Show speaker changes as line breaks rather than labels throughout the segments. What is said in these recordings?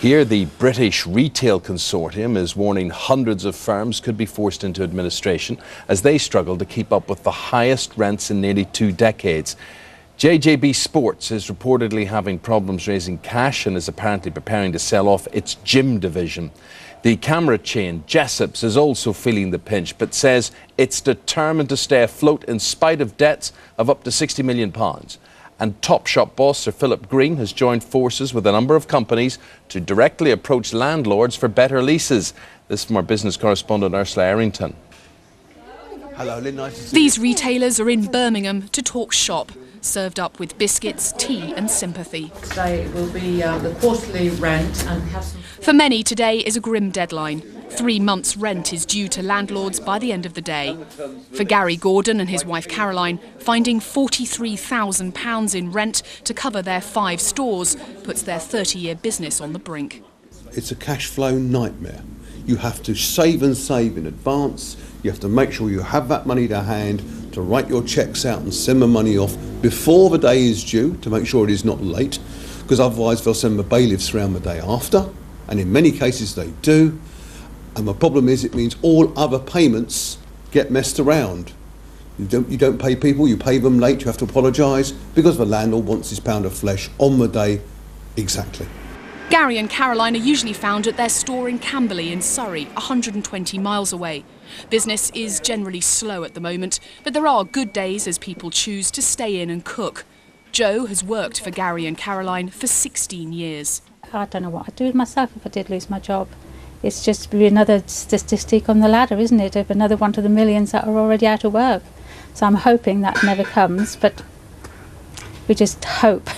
Here, the British Retail Consortium is warning hundreds of firms could be forced into administration as they struggle to keep up with the highest rents in nearly 2 decades. JJB Sports is reportedly having problems raising cash and is apparently preparing to sell off its gym division. The camera chain Jessops is also feeling the pinch, but says it's determined to stay afloat in spite of debts of up to £60 million. And Topshop boss Sir Philip Green has joined forces with a number of companies to directly approach landlords for better leases. This from our business correspondent Ursula Errington.
Hello, Lynn, nice to see you.
These retailers are in Birmingham to talk shop, served up with biscuits, tea and sympathy.
Today will be the quarterly rent and have some...
For many, today is a grim deadline. 3 months' rent is due to landlords by the end of the day. For Gary Gordon and his wife Caroline, finding £43,000 in rent to cover their 5 stores puts their 30-year business on the brink.
It's a cash flow nightmare. You have to save and save in advance. You have to make sure you have that money to hand to write your cheques out and send the money off before the day is due to make sure it is not late, because otherwise they'll send the bailiffs around the day after, and in many cases they do. And the problem is it means all other payments get messed around. You don't pay people, you pay them late, you have to apologise because the landlord wants his pound of flesh on the day exactly.
Gary and Caroline are usually found at their store in Camberley in Surrey, 120 miles away. Business is generally slow at the moment, but there are good days as people choose to stay in and cook. Joe has worked for Gary and Caroline for 16 years.
I don't know what I'd do with myself if I did lose my job. It's just be another statistic on the ladder, isn't it, of another one to the millions that are already out of work. So I'm hoping that never comes, but we just hope.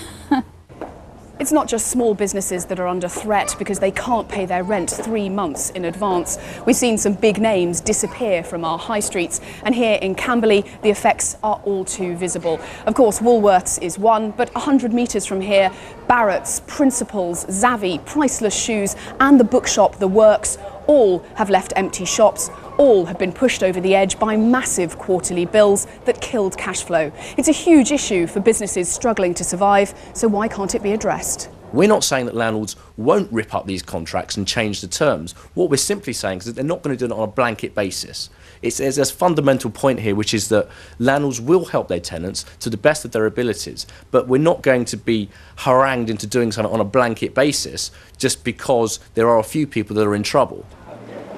It's not just small businesses that are under threat because they can't pay their rent 3 months in advance. We've seen some big names disappear from our high streets, and here in Camberley the effects are all too visible. Of course, Woolworths is one, but 100 metres from here, Barrett's, Principals, Zavvi, Priceless Shoes and the bookshop The Works all have left empty shops. All have been pushed over the edge by massive quarterly bills that killed cash flow. It's a huge issue for businesses struggling to survive, so why can't it be addressed?
We're not saying that landlords won't rip up these contracts and change the terms. What we're simply saying is that they're not going to do it on a blanket basis. There's a fundamental point here, which is that landlords will help their tenants to the best of their abilities, but we're not going to be harangued into doing something on a blanket basis just because there are a few people that are in trouble.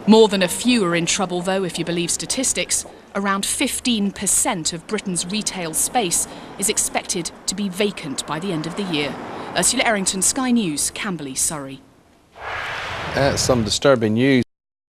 More than a few are in trouble, though, if you believe statistics. Around 15% of Britain's retail space is expected to be vacant by the end of the year. Ursula Errington, Sky News, Camberley, Surrey.
Some disturbing news.